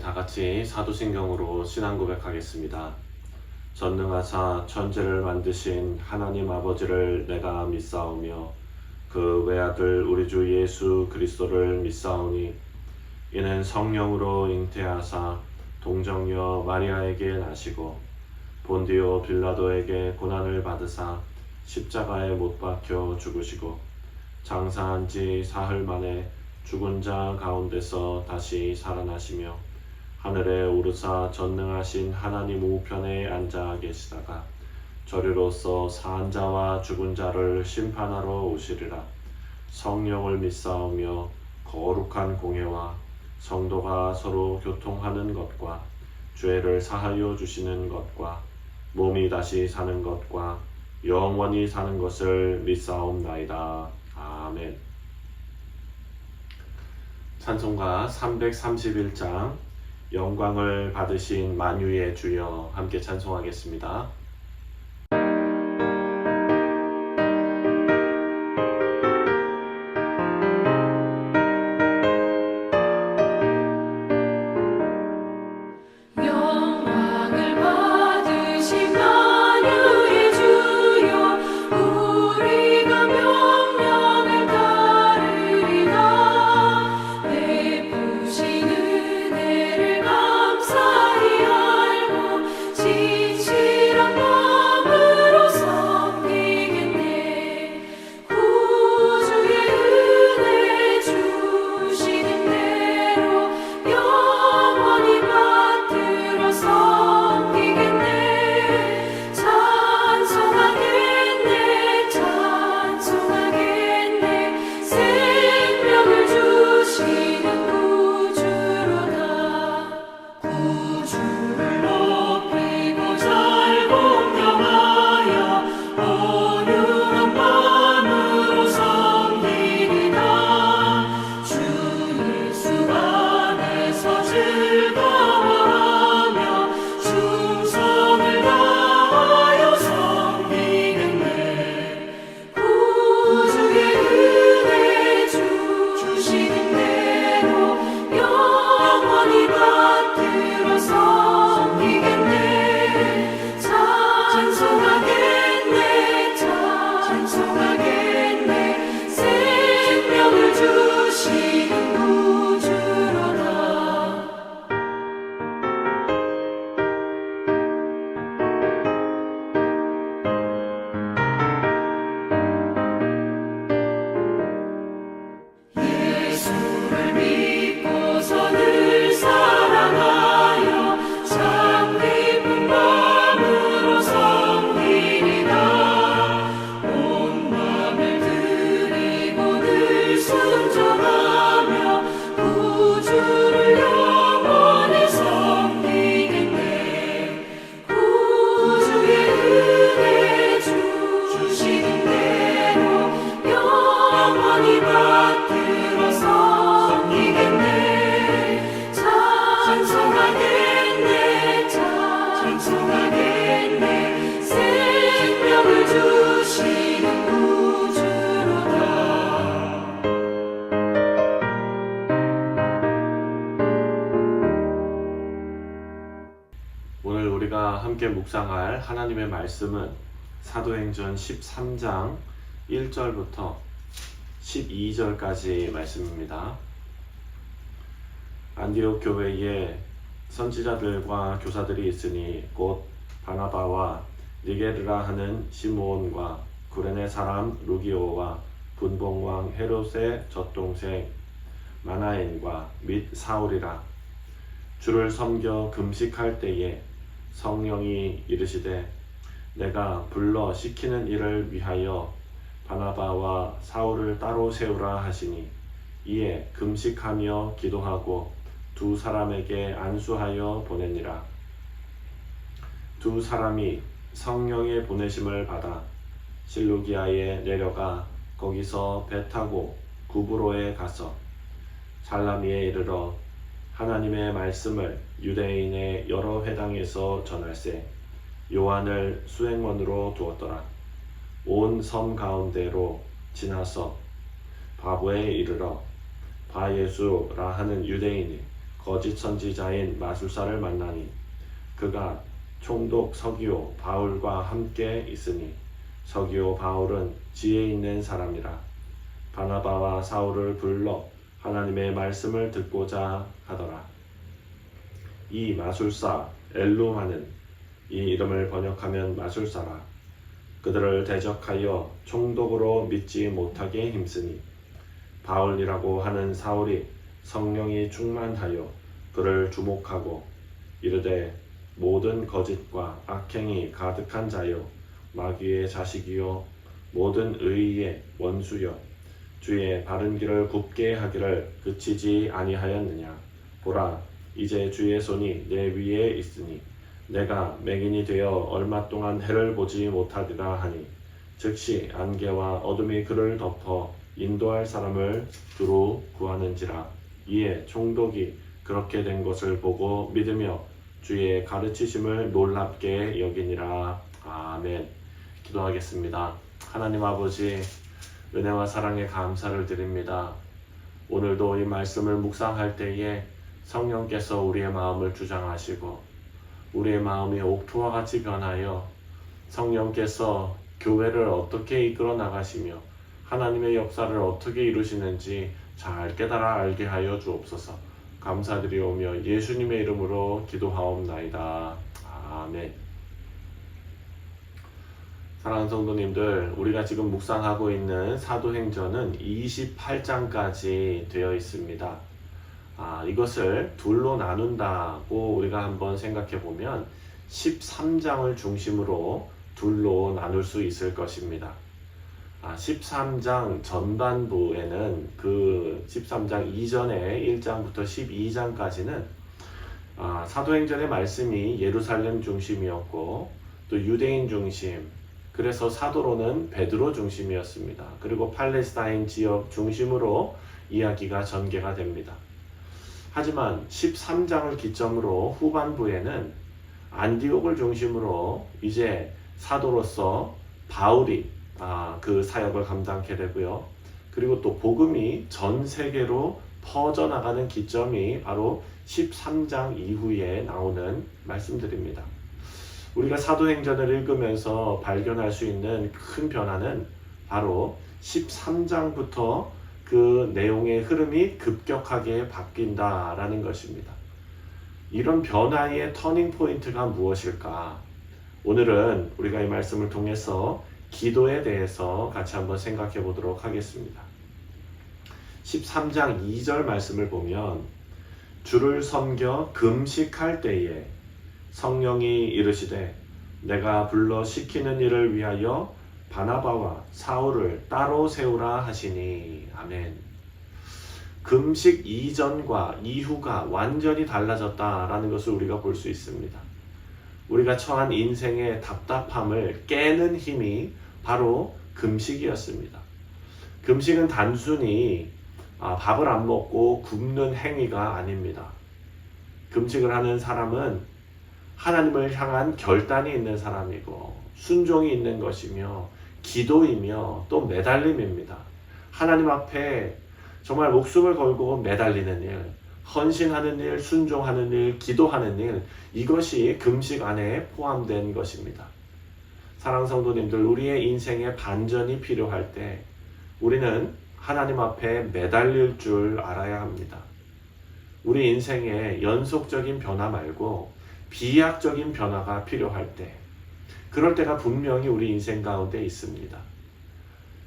다 같이 사도신경으로 신앙 고백하겠습니다. 전능하사 천지를 만드신 하나님 아버지를 내가 믿사오며 그 외아들 우리 주 예수 그리스도를 믿사오니 이는 성령으로 잉태하사 동정녀 마리아에게 나시고 본디오 빌라도에게 고난을 받으사 십자가에 못 박혀 죽으시고 장사한 지 사흘 만에 죽은 자 가운데서 다시 살아나시며 하늘에 오르사 전능하신 하나님 우편에 앉아 계시다가 저리로서 사한 자와 죽은 자를 심판하러 오시리라. 성령을 믿사오며 거룩한 공예와 성도가 서로 교통하는 것과 죄를 사하여 주시는 것과 몸이 다시 사는 것과 영원히 사는 것을 믿사옵나이다. 아멘. 찬송가 331장 영광을 받으신 만유의 주여 함께 찬송하겠습니다. 오늘 우리가 함께 묵상할 하나님의 말씀은 사도행전 13장 1절부터 12절까지 말씀입니다. 안디옥 교회에 선지자들과 교사들이 있으니 곧 바나바와 니게르라 하는 시므온과 구레네 사람 루기오와 분봉왕 헤롯의 젖동생 마나엔과 및 사울이라. 주를 섬겨 금식할 때에 성령이 이르시되 내가 불러 시키는 일을 위하여 바나바와 사울을 따로 세우라 하시니 이에 금식하며 기도하고 두 사람에게 안수하여 보내니라. 두 사람이 성령의 보내심을 받아 실루기아에 내려가 거기서 배 타고 구브로에 가서 살라미에 이르러 하나님의 말씀을 유대인의 여러 회당에서 전할세 요한을 수행원으로 두었더라. 온 섬 가운데로 지나서 바보에 이르러 바예수라 하는 유대인이 거짓 선지자인 마술사를 만나니 그가 총독 서기오 바울과 함께 있으니 서기오 바울은 지혜 있는 사람이라. 바나바와 사울을 불러 하나님의 말씀을 듣고자 하더라. 이 마술사 엘루마는, 이 이름을 번역하면 마술사라, 그들을 대적하여 총독으로 믿지 못하게 힘쓰니 바울이라고 하는 사울이 성령이 충만하여 그를 주목하고 이르되 모든 거짓과 악행이 가득한 자요 마귀의 자식이요 모든 의의 원수여 주의 바른 길을 굽게 하기를 그치지 아니하였느냐. 보라, 이제 주의 손이 내 위에 있으니 내가 맹인이 되어 얼마 동안 해를 보지 못하리라 하니 즉시 안개와 어둠이 그를 덮어 인도할 사람을 두루 구하는지라. 이에 총독이 그렇게 된 것을 보고 믿으며 주의 가르치심을 놀랍게 여기니라. 아멘. 기도하겠습니다. 하나님 아버지, 은혜와 사랑에 감사를 드립니다. 오늘도 이 말씀을 묵상할 때에 성령께서 우리의 마음을 주장하시고 우리의 마음이 옥토와 같이 변하여 성령께서 교회를 어떻게 이끌어 나가시며 하나님의 역사를 어떻게 이루시는지 잘 깨달아 알게 하여 주옵소서. 감사드리오며 예수님의 이름으로 기도하옵나이다. 아멘. 사랑하는 성도님들, 우리가 지금 묵상하고 있는 사도행전은 28장까지 되어 있습니다. 이것을 둘로 나눈다고 우리가 한번 생각해 보면 13장을 중심으로 둘로 나눌 수 있을 것입니다. 13장 전반부에는 그 13장 이전에 1장부터 12장까지는 사도행전의 말씀이 예루살렘 중심이었고 또 유대인 중심, 그래서 사도로는 베드로 중심이었습니다. 그리고 팔레스타인 지역 중심으로 이야기가 전개가 됩니다. 하지만 13장을 기점으로 후반부에는 안디옥을 중심으로 이제 사도로서 바울이 그 사역을 감당하게 되고요. 그리고 또 복음이 전 세계로 퍼져나가는 기점이 바로 13장 이후에 나오는 말씀들입니다. 우리가 사도행전을 읽으면서 발견할 수 있는 큰 변화는 바로 13장부터 그 내용의 흐름이 급격하게 바뀐다라는 것입니다. 이런 변화의 터닝 포인트가 무엇일까? 오늘은 우리가 이 말씀을 통해서 기도에 대해서 같이 한번 생각해 보도록 하겠습니다. 13장 2절 말씀을 보면 주를 섬겨 금식할 때에 성령이 이르시되 내가 불러 시키는 일을 위하여 바나바와 사울을 따로 세우라 하시니. 아멘. 금식 이전과 이후가 완전히 달라졌다라는 것을 우리가 볼 수 있습니다. 우리가 처한 인생의 답답함을 깨는 힘이 바로 금식이었습니다. 금식은 단순히 밥을 안 먹고 굶는 행위가 아닙니다. 금식을 하는 사람은 하나님을 향한 결단이 있는 사람이고 순종이 있는 것이며 기도이며 또 매달림입니다. 하나님 앞에 정말 목숨을 걸고 매달리는 일, 헌신하는 일, 순종하는 일, 기도하는 일, 이것이 금식 안에 포함된 것입니다. 사랑하는 성도님들, 우리의 인생에 반전이 필요할 때 우리는 하나님 앞에 매달릴 줄 알아야 합니다. 우리 인생에 연속적인 변화 말고 비약적인 변화가 필요할 때, 그럴 때가 분명히 우리 인생 가운데 있습니다.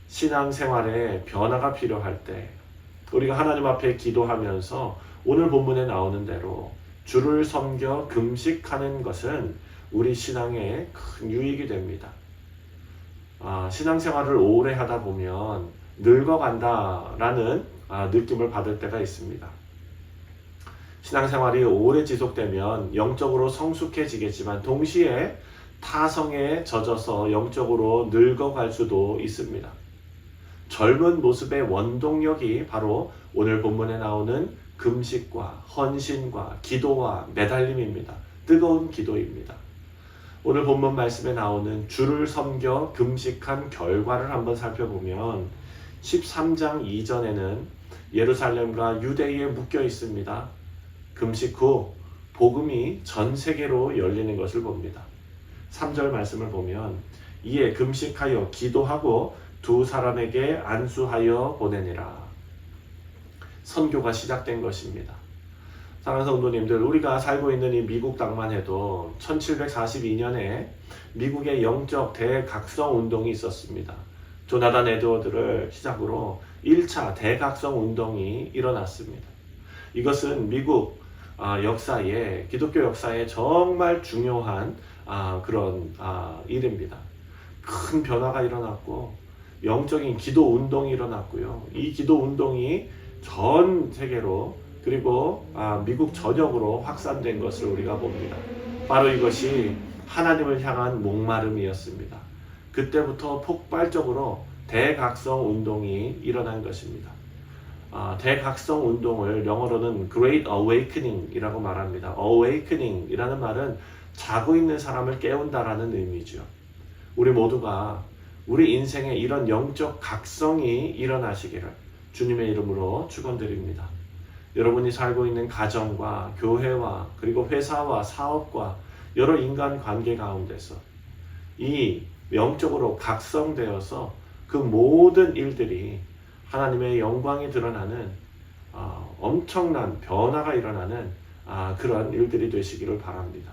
신앙생활에 변화가 필요할 때 우리가 하나님 앞에 기도하면서 오늘 본문에 나오는 대로 주를 섬겨 금식하는 것은 우리 신앙에 큰 유익이 됩니다. 신앙생활을 오래 하다 보면 늙어간다라는 느낌을 받을 때가 있습니다. 신앙생활이 오래 지속되면 영적으로 성숙해지겠지만 동시에 타성에 젖어서 영적으로 늙어갈 수도 있습니다. 젊은 모습의 원동력이 바로 오늘 본문에 나오는 금식과 헌신과 기도와 매달림입니다. 뜨거운 기도입니다. 오늘 본문 말씀에 나오는 주를 섬겨 금식한 결과를 한번 살펴보면 13장 이전에는 예루살렘과 유대에 묶여 있습니다. 금식 후 복음이 전 세계로 열리는 것을 봅니다. 3절 말씀을 보면 이에 금식하여 기도하고 두 사람에게 안수하여 보내니라. 선교가 시작된 것입니다. 사랑하는 성도님들, 우리가 살고 있는 이 미국 땅만 해도 1742년에 미국의 영적 대각성 운동이 있었습니다. 조나단 에드워드를 시작으로 1차 대각성 운동이 일어났습니다. 이것은 미국 역사에, 기독교 역사에 정말 중요한 그런 일입니다. 큰 변화가 일어났고 영적인 기도 운동이 일어났고요. 이 기도 운동이 전 세계로 그리고 미국 전역으로 확산된 것을 우리가 봅니다. 바로 이것이 하나님을 향한 목마름이었습니다. 그때부터 폭발적으로 대각성 운동이 일어난 것입니다. 대각성 운동을 영어로는 Great Awakening 이라고 말합니다. Awakening 이라는 말은 자고 있는 사람을 깨운다라는 의미죠. 우리 모두가 우리 인생에 이런 영적 각성이 일어나시기를 주님의 이름으로 축원드립니다. 여러분이 살고 있는 가정과 교회와 그리고 회사와 사업과 여러 인간 관계 가운데서 이 영적으로 각성되어서 그 모든 일들이 하나님의 영광이 드러나는 엄청난 변화가 일어나는 그런 일들이 되시기를 바랍니다.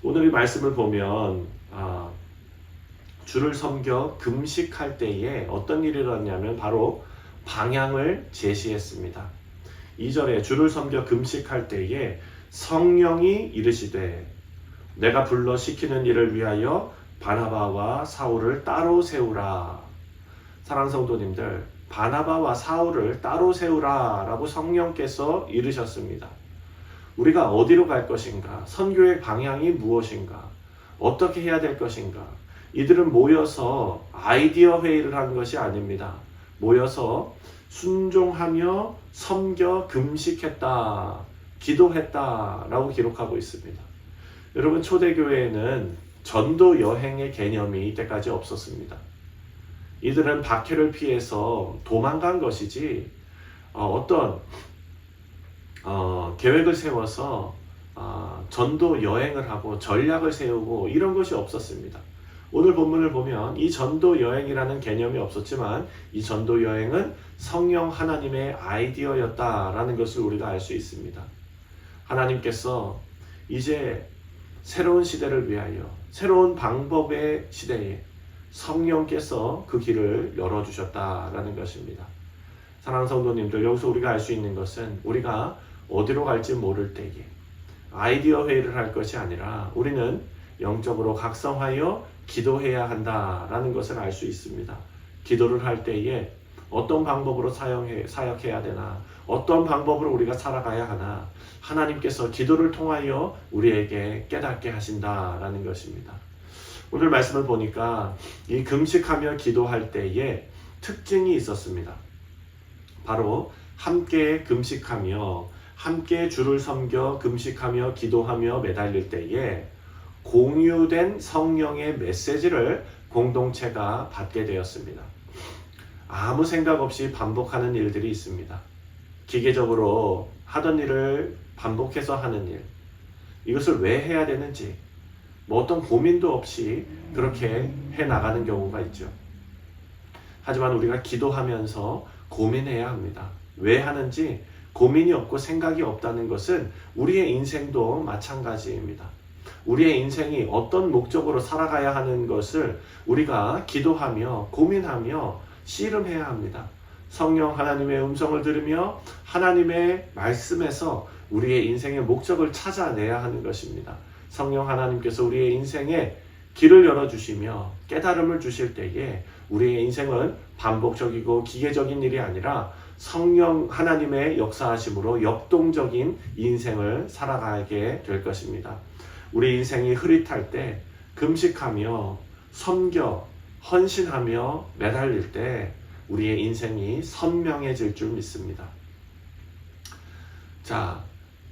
오늘 이 말씀을 보면 주를 섬겨 금식할 때에 어떤 일이 일어났냐면 바로 방향을 제시했습니다. 2절에 주를 섬겨 금식할 때에 성령이 이르시되 내가 불러 시키는 일을 위하여 바나바와 사울을 따로 세우라. 사랑하는 성도님들, 바나바와 사울을 따로 세우라 라고 성령께서 이르셨습니다. 우리가 어디로 갈 것인가? 선교의 방향이 무엇인가? 어떻게 해야 될 것인가? 이들은 모여서 아이디어 회의를 한 것이 아닙니다. 모여서 순종하며 섬겨 금식했다, 기도했다 라고 기록하고 있습니다. 여러분, 초대교회에는 전도 여행의 개념이 이때까지 없었습니다. 이들은 박해를 피해서 도망간 것이지 어떤 계획을 세워서 전도 여행을 하고 전략을 세우고 이런 것이 없었습니다. 오늘 본문을 보면 이 전도 여행이라는 개념이 없었지만 이 전도 여행은 성령 하나님의 아이디어였다라는 것을 우리가 알 수 있습니다. 하나님께서 이제 새로운 시대를 위하여 새로운 방법의 시대에 성령께서 그 길을 열어주셨다라는 것입니다. 사랑하는 성도님들, 여기서 우리가 알 수 있는 것은 우리가 어디로 갈지 모를 때에 아이디어 회의를 할 것이 아니라 우리는 영적으로 각성하여 기도해야 한다라는 것을 알 수 있습니다. 기도를 할 때에 어떤 방법으로 사역해야 되나, 어떤 방법으로 우리가 살아가야 하나, 하나님께서 기도를 통하여 우리에게 깨닫게 하신다라는 것입니다. 오늘 말씀을 보니까 이 금식하며 기도할 때에 특징이 있었습니다. 바로 함께 금식하며 함께 주를 섬겨 금식하며 기도하며 매달릴 때에 공유된 성령의 메시지를 공동체가 받게 되었습니다. 아무 생각 없이 반복하는 일들이 있습니다. 기계적으로 하던 일을 반복해서 하는 일, 이것을 왜 해야 되는지 어떤 고민도 없이 그렇게 해나가는 경우가 있죠. 하지만 우리가 기도하면서 고민해야 합니다. 왜 하는지 고민이 없고 생각이 없다는 것은 우리의 인생도 마찬가지입니다. 우리의 인생이 어떤 목적으로 살아가야 하는 것을 우리가 기도하며 고민하며 씨름해야 합니다. 성령 하나님의 음성을 들으며 하나님의 말씀에서 우리의 인생의 목적을 찾아내야 하는 것입니다. 성령 하나님께서 우리의 인생에 길을 열어주시며 깨달음을 주실 때에 우리의 인생은 반복적이고 기계적인 일이 아니라 성령 하나님의 역사하심으로 역동적인 인생을 살아가게 될 것입니다. 우리 인생이 흐릿할 때 금식하며 섬겨 헌신하며 매달릴 때 우리의 인생이 선명해질 줄 믿습니다. 자,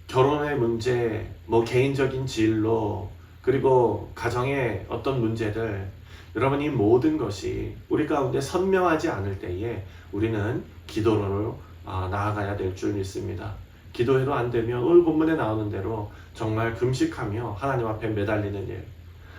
결혼의 문제, 개인적인 진로, 그리고 가정의 어떤 문제들, 여러분, 이 모든 것이 우리 가운데 선명하지 않을 때에 우리는 기도로 나아가야 될 줄 믿습니다. 기도해도 안 되면 오늘 본문에 나오는 대로 정말 금식하며 하나님 앞에 매달리는 일,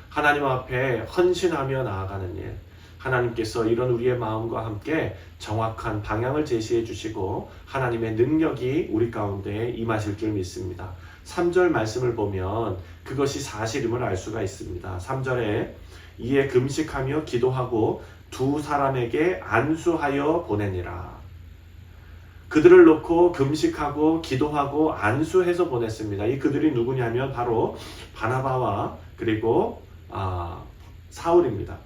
하나님 앞에 헌신하며 나아가는 일, 하나님께서 이런 우리의 마음과 함께 정확한 방향을 제시해 주시고 하나님의 능력이 우리 가운데 임하실 줄 믿습니다. 3절 말씀을 보면 그것이 사실임을 알 수가 있습니다. 3절에 이에 금식하며 기도하고 두 사람에게 안수하여 보내니라. 그들을 놓고 금식하고 기도하고 안수해서 보냈습니다. 이 그들이 누구냐면 바로 바나바와 그리고 사울입니다.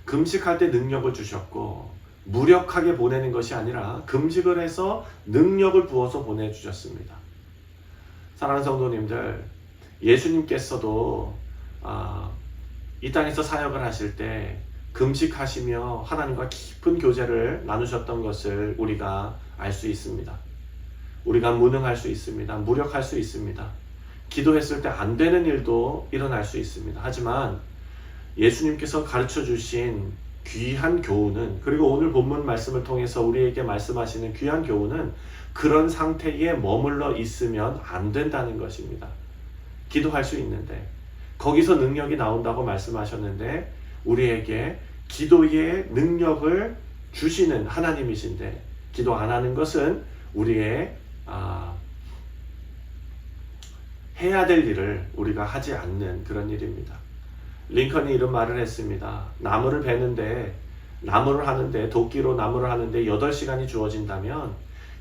금식할 때 능력을 주셨고 무력하게 보내는 것이 아니라 금식을 해서 능력을 부어서 보내주셨습니다. 사랑하는 성도님들, 예수님께서도 이 땅에서 사역을 하실 때 금식하시며 하나님과 깊은 교제를 나누셨던 것을 우리가 알 수 있습니다. 우리가 무능할 수 있습니다. 무력할 수 있습니다. 기도했을 때 안 되는 일도 일어날 수 있습니다. 하지만 예수님께서 가르쳐 주신 귀한 교훈은, 그리고 오늘 본문 말씀을 통해서 우리에게 말씀하시는 귀한 교훈은 그런 상태에 머물러 있으면 안 된다는 것입니다. 기도할 수 있는데 거기서 능력이 나온다고 말씀하셨는데 우리에게 기도의 능력을 주시는 하나님이신데 기도 안 하는 것은 우리의 해야 될 일을 우리가 하지 않는 그런 일입니다. 링컨이 이런 말을 했습니다. 나무를 베는데 나무를 하는데 도끼로 나무를 하는데 8시간이 주어진다면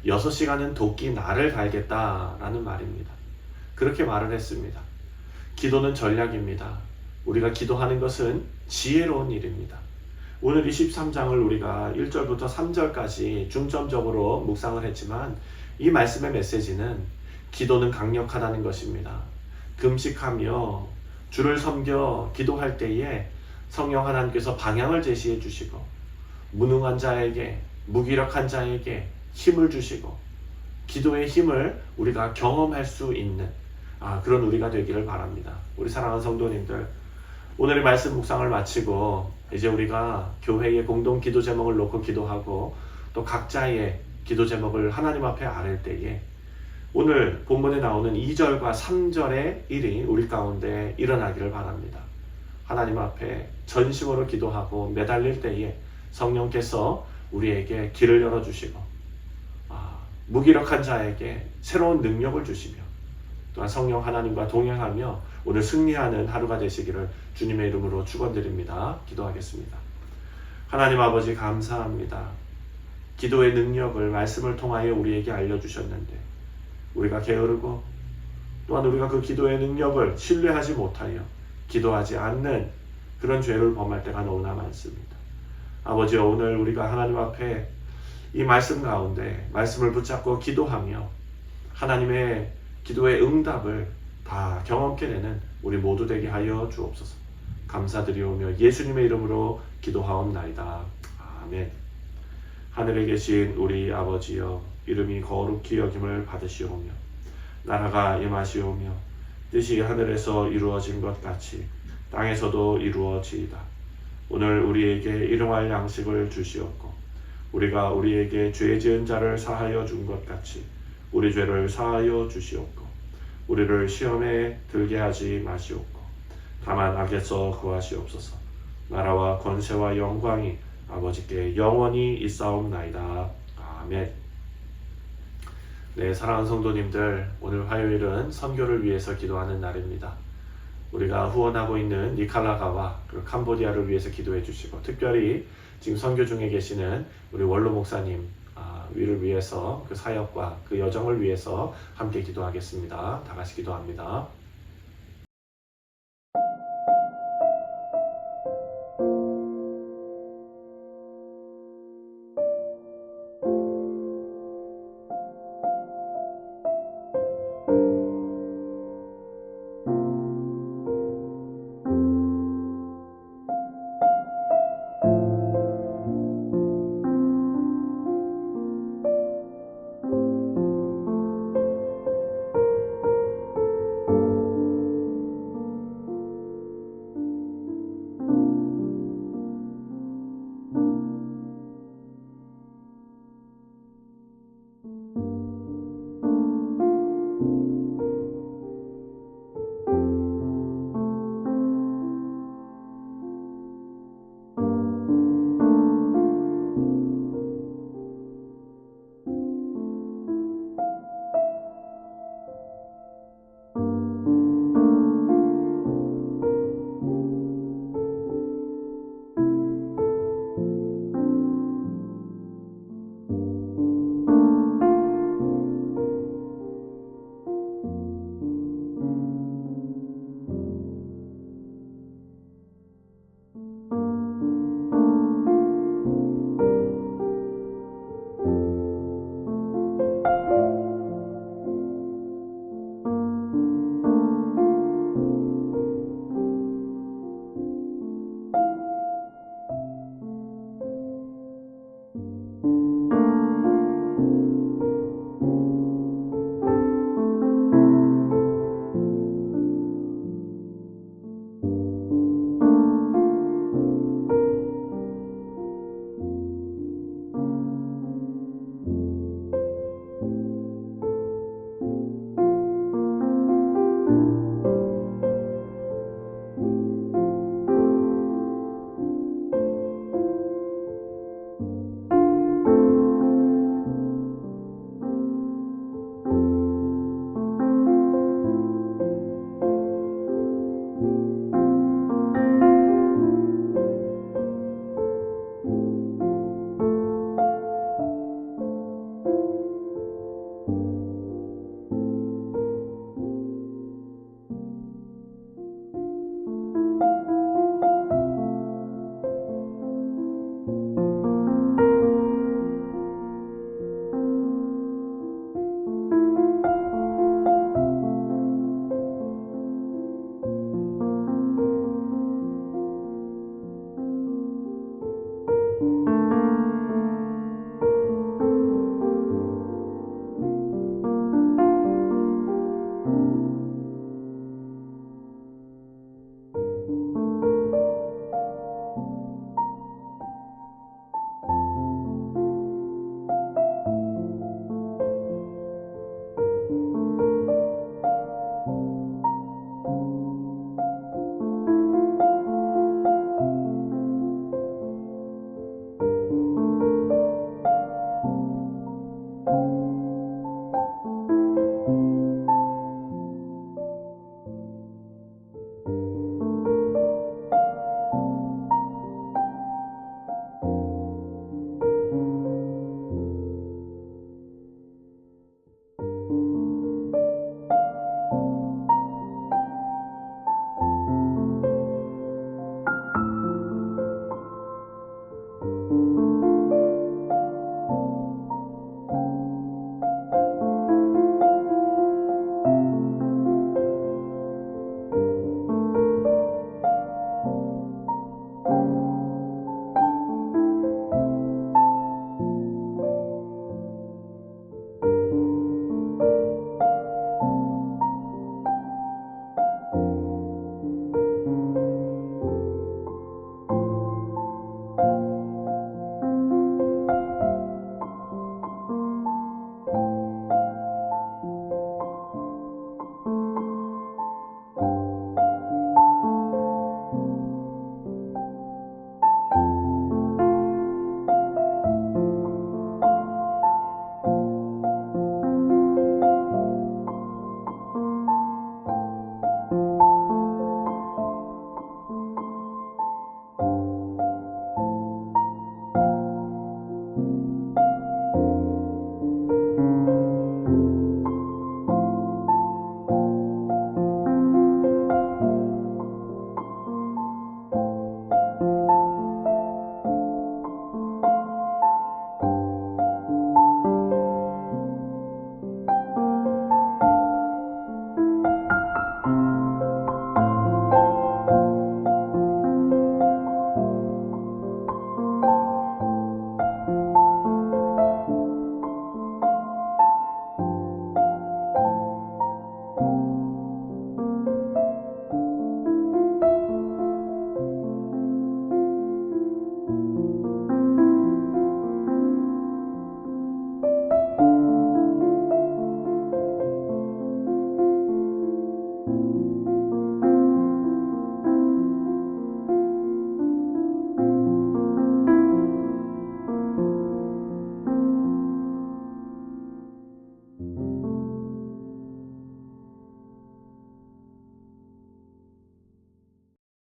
6시간은 도끼 날을 갈겠다라는 말입니다. 그렇게 말을 했습니다. 기도는 전략입니다. 우리가 기도하는 것은 지혜로운 일입니다. 오늘 23장을 우리가 1절부터 3절까지 중점적으로 묵상을 했지만 이 말씀의 메시지는 기도는 강력하다는 것입니다. 금식하며 주를 섬겨 기도할 때에 성령 하나님께서 방향을 제시해 주시고 무능한 자에게, 무기력한 자에게 힘을 주시고 기도의 힘을 우리가 경험할 수 있는 그런 우리가 되기를 바랍니다. 우리 사랑하는 성도님들, 오늘의 말씀 묵상을 마치고 이제 우리가 교회의 공동 기도 제목을 놓고 기도하고 또 각자의 기도 제목을 하나님 앞에 아뢰 때에 오늘 본문에 나오는 2절과 3절의 일이 우리 가운데 일어나기를 바랍니다. 하나님 앞에 전심으로 기도하고 매달릴 때에 성령께서 우리에게 길을 열어주시고 무기력한 자에게 새로운 능력을 주시며 또한 성령 하나님과 동행하며 오늘 승리하는 하루가 되시기를 주님의 이름으로 축원드립니다. 기도하겠습니다. 하나님 아버지 감사합니다. 기도의 능력을 말씀을 통하여 우리에게 알려주셨는데 우리가 게으르고 또한 우리가 그 기도의 능력을 신뢰하지 못하여 기도하지 않는 그런 죄를 범할 때가 너무나 많습니다. 아버지, 오늘 우리가 하나님 앞에 이 말씀 가운데 말씀을 붙잡고 기도하며 하나님의 기도의 응답을 다 경험케 되는 우리 모두 되게 하여 주옵소서. 감사드리오며 예수님의 이름으로 기도하옵나이다. 아멘. 하늘에 계신 우리 아버지여, 이름이 거룩히 여김을 받으시오며 나라가 임하시오며 뜻이 하늘에서 이루어진 것 같이 땅에서도 이루어지이다. 오늘 우리에게 일용할 양식을 주시옵고 우리가 우리에게 죄 지은 자를 사하여 준 것 같이 우리 죄를 사하여 주시옵고 우리를 시험에 들게 하지 마시옵고 다만 악에서 구하시옵소서. 나라와 권세와 영광이 아버지께 영원히 있사옵나이다. 아멘. 네, 사랑하는 성도님들, 오늘 화요일은 선교를 위해서 기도하는 날입니다. 우리가 후원하고 있는 니카라과와 그리고 캄보디아를 위해서 기도해 주시고 특별히 지금 선교 중에 계시는 우리 원로 목사님 위를 위해서 그 사역과 그 여정을 위해서 함께 기도하겠습니다. 다 같이 기도합니다.